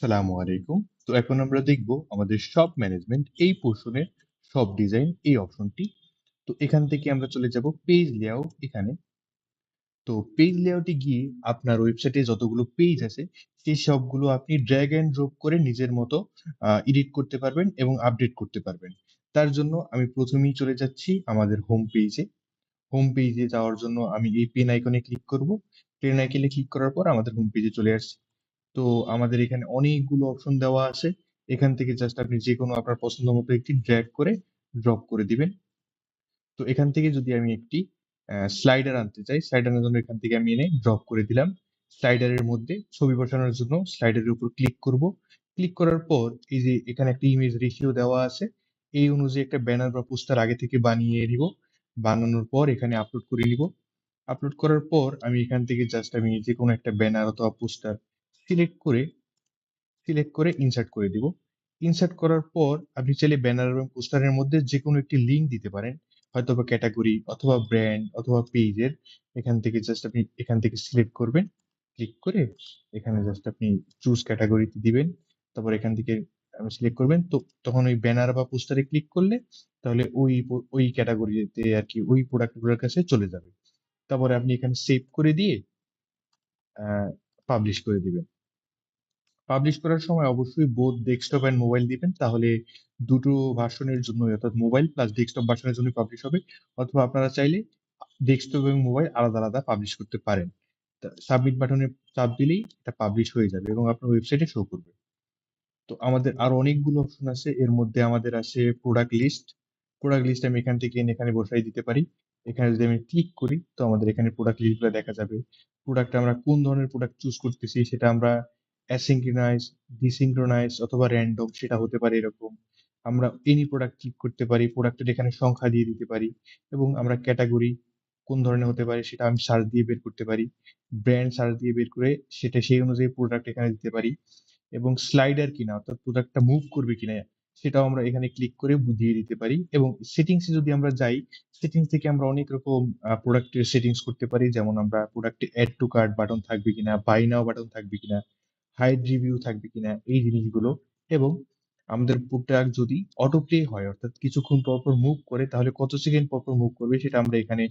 সালামু আলাইকুম। তো এখন আমরা দেখব আমাদের শপ ম্যানেজমেন্ট এই পোর্শনের শপ ডিজাইন এই অপশনটি। তো এখান থেকে আমরা চলে যাব পেজ লেআউট এখানে। তো পেজ লেআউটে গিয়ে আপনার ওয়েবসাইটে যতগুলো পেজ আছে সেই সবগুলো আপনি ড্র্যাগ এন্ড ড্রপ করে নিজের মতো এডিট করতে পারবেন এবং আপডেট করতে পারবেন। তার জন্য আমি প্রথমেই চলে যাচ্ছি আমাদের হোম পেজে। হোম পেজে যাওয়ার জন্য আমি এই পেন আইকনে ক্লিক করব। পেন আইকনে ক্লিক করার পর আমাদের হোম পেজে চলে আসছি। তো আমাদের এখানে অনেকগুলো অপশন দেওয়া আছে। এখান থেকে জাস্ট আপনি যে কোনো আপনার পছন্দ মতো একটি ড্র্যাগ করে ড্রপ করে দিবেন। তো এখান থেকে যদি আমি একটি স্লাইডার আনতে চাই, স্লাইডারের জন্য এখান থেকে আমি এনে ড্রপ করে দিলাম। স্লাইডারের মধ্যে ছবি বসানোর জন্য স্লাইডারের উপর ক্লিক করব। ক্লিক করার পর এই যে এখানে একটা ইমেজ রেশিও দেওয়া আছে, এই অনুযায়ী একটা ব্যানার বা পোস্টার আগে থেকে বানিয়ে নিব। বানানোর পর এখানে আপলোড করে নিব। আপলোড করার পর আমি এখান থেকে জাস্ট আমি যে কোনো একটা ব্যানার অথবা পোস্টার সিলেক্ট করে ইনসার্ট করে দিব। ইনসার্ট করার পর আপনি চাইলে ব্যানার এবং পোস্টারের মধ্যে যে কোনো একটি লিঙ্ক দিতে পারেন, হয়তো বা ক্যাটাগরি অথবা ব্র্যান্ড অথবা পেজের। এখান থেকে জাস্ট আপনি এখান থেকে সিলেক্ট করবেন। ক্লিক করে এখানে জাস্ট আপনি চুজ ক্যাটাগরিতে দিবেন। তারপর এখান থেকে সিলেক্ট করবেন। তো তখন ওই ব্যানার বা পোস্টারে ক্লিক করলে তাহলে ওই ক্যাটাগরিতে আর কি ওই প্রোডাক্টগুলোর কাছে চলে যাবে। তারপরে আপনি এখানে সেভ করে দিয়ে পাবলিশ করে দিবেন। পাবলিশ করার সময় অবশ্যই বোথ ডেস্কটপ এন্ড মোবাইল দিবেন, তাহলে দুটো ভার্সনের জন্য অর্থাৎ মোবাইল প্লাস ডেস্কটপ ভার্সনের জন্য পাবলিশ হবে। অথবা আপনারা চাইলে ডেস্কটপ এবং মোবাইল আলাদা আলাদা পাবলিশ করতে পারেন। সাবমিট বাটনে চাপ দিলেই এটা পাবলিশ হয়ে যাবে এবং আপনার ওয়েবসাইটে শো করবে। তো আমাদের আরো অনেকগুলো অপশন আছে, এর মধ্যে আমাদের আছে প্রোডাক্ট লিস্ট। প্রোডাক্ট লিস্ট আমি এখান থেকে এনে এখানে বসাই দিতে পারি। এখানে যদি আমি ক্লিক করি তো আমাদের এখানে প্রোডাক্ট লিস্টগুলো দেখা যাবে। প্রোডাক্ট আমরা কোন ধরনের প্রোডাক্ট চুজ করতেছি সেটা আমরা অ্যাসিঙ্ক্রোনাইজ, ডিসিঙ্ক্রোনাইজ অথবা র্যান্ডম সেটা হতে পারে এরকম। আমরা এনি প্রোডাক্ট ক্লিক করতে পারি, প্রোডাক্টের এখানে সংখ্যা দিয়ে দিতে পারি এবং আমরা ক্যাটাগরি কোন ধরনের হতে পারে সেটা আমি সার্চ দিয়ে বের করতে পারি। ব্র্যান্ড সার্চ দিয়ে বের করে সেটা সেই অনুযায়ী প্রোডাক্ট এখানে দিতে পারি। এবং স্লাইডার কিনা অর্থাৎ প্রোডাক্টটা মুভ করবে কিনা সেটাও আমরা এখানে ক্লিক করে বুঝিয়ে দিতে পারি। এবং সেটিংসে যদি আমরা যাই, সেটিংস থেকে আমরা অনেক রকম প্রোডাক্টের সেটিংস করতে পারি, যেমন আমরা প্রোডাক্টে অ্যাড টু কার্ট বাটন থাকবে কিনা, বাই নাও বাটন থাকবে কিনা, হাইড রিভিউ থাকবে কিনা, এই জিনিসগুলো। এবং আমাদের প্রোডাক্ট যদি অটো প্লে হয় অর্থাৎ কিছুক্ষণ পর পর মুভ করে তাহলে কত সেকেন্ড পর পর মুভ করবে সেটা আমরা এখানে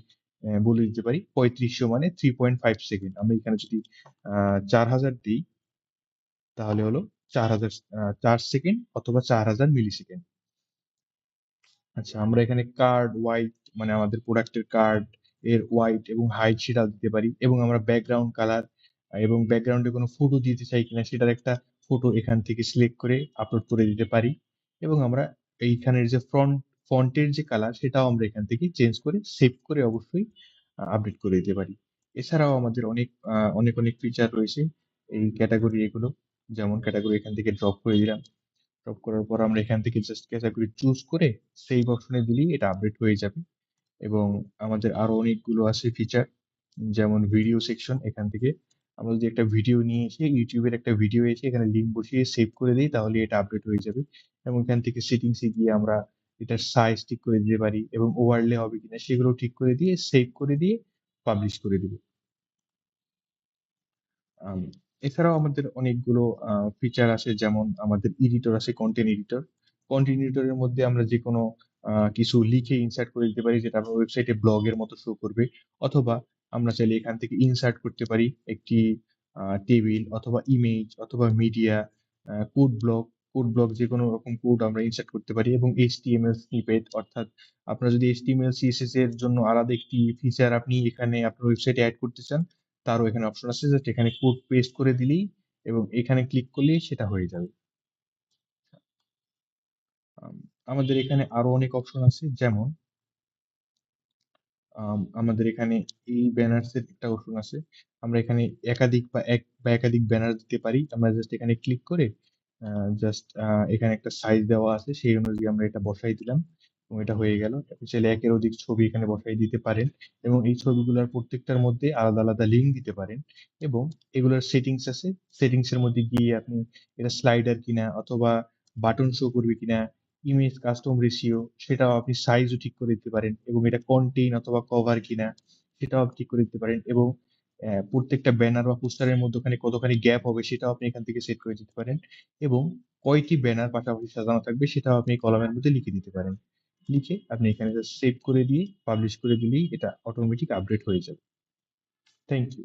বলে দিতে পারি। 3500 মানে 3.5 সেকেন্ড। আমরা এখানে যদি 4000 দিই তাহলে হলো 4000, 4 সেকেন্ড অথবা 4000 মিলি সেকেন্ড। আচ্ছা, আমরা এখানে কার্ড হোয়াইট মানে আমাদের প্রোডাক্টের কার্ড এর হোয়াইট এবং হাইট সেটা দিতে পারি। এবং আমরা ব্যাকগ্রাউন্ড কালার এবং ব্যাকগ্রাউন্ডে কোনো ফটো দিতে চাই কিনা সেটার একটা ফটো এখান থেকে সিলেক্ট করে আপলোড করে দিতে পারি। এবং আমরা এইখানের যে ফন্টের যে কালার সেটাও আমরা এখান থেকে চেঞ্জ করে সেভ করে অবশ্যই আপডেট করে দিতে পারি। এছাড়াও আমাদের অনেক অনেক ফিচার রয়েছে এই ক্যাটাগরি এগুলো। যেমন ক্যাটাগরি এখান থেকে ড্রপ করে দিলাম। ড্রপ করার পর আমরা এখান থেকে জাস্ট ক্যাটাগরি চুজ করে সেই অপশনে দিলেই এটা আপডেট হয়ে যাবে। এবং আমাদের আরো অনেকগুলো আছে ফিচার, যেমন ভিডিও সেকশন। এখান থেকে আমরা যদি একটা ভিডিও নিয়ে এসে ইউটিউবের একটা ভিডিও এসে এখানে লিঙ্ক বসিয়ে সেভ করে দিই তাহলে এটা আপডেট হয়ে যাবে। এবং এখান থেকে সেটিংসে গিয়ে আমরা এটার সাইজ ঠিক করে দিতে পারি এবং ওভারলে হবে কিনা সেগুলো ঠিক করে দিয়ে সেভ করে দিয়ে পাবলিশ করে দিব। আম, এছাড়াও আমাদের অনেকগুলো ফিচার আছে, যেমন আমাদের এডিটর আছে, কন্টেন্ট এডিটর। কন্টেন্ট এডিটরের মধ্যে আমরা যে কোনো কিছু লিখে ইনসার্ট করে দিতে পারি যেটা আমরা ওয়েবসাইটে ব্লগের মতো শো করবে। অথবা আমরা চাইলে এখান থেকে ইনসার্ট করতে পারি একটি টেবিল অথবা ইমেজ অথবা media, code block. Code block যে কোনো রকম কোড আমরা ইনসার্ট করতে পারি এবং এইচটিএমএল স্নিপেট, অর্থাৎ আপনারা যদি এইচটিএমএল সিএসএস এর জন্য আলাদা একটি ফিচার আপনি এখানে আপনার ওয়েবসাইটে অ্যাড করতে চান, তারও এখানে অপশন আছে, জাস্ট এখানে কোড পেস্ট করে দিলেই এবং এখানে ক্লিক করলেই সেটা হয়ে যাবে। আম, আমাদের এখানে আরো অনেক অপশন আছে, যেমন আমাদের এখানে এই ব্যানার্স এর একটা অপশন আছে। আমরা এখানে একাধিক ব্যানার দিতে পারি। আমরা জাস্ট এখানে ক্লিক করে জাস্ট এখানে একটা সাইজ দেওয়া আছে, সেই অনুযায়ী আমরা এটা বসাই দিলাম এবং এটা হয়ে গেল। আপনি চাইলে একের অধিক ছবি এখানে বসাই দিতে পারেন এবং এই ছবিগুলোর প্রত্যেকটার মধ্যে আলাদা আলাদা লিঙ্ক দিতে পারেন। এবং এগুলোর সেটিংস আছে, সেটিংস এর মধ্যে গিয়ে আপনি এটা স্লাইডার কিনা অথবা বাটন শো করবে কিনা, ইমেজ কাস্টম রেশিও সেটাও আপনি সাইজও ঠিক করে দিতে পারেন। এবং এটা কন্টেইন অথবা কভার কিনা সেটাও আপনি ঠিক করে দিতে পারেন। এবং প্রত্যেকটা ব্যানার বা পোস্টারের মধ্যখানে কতখানি গ্যাপ হবে সেটাও আপনি এখান থেকে সেট করে দিতে পারেন। এবং কয়টি ব্যানার পাশাপাশি সাজানো থাকবে সেটাও আপনি কলামের মধ্যে লিখে দিতে পারেন। লিখে আপনি এখানে জাস্ট সেভ করে দিয়ে পাবলিশ করে দিলেই এটা অটোমেটিক আপডেট হয়ে যাবে। Thank you.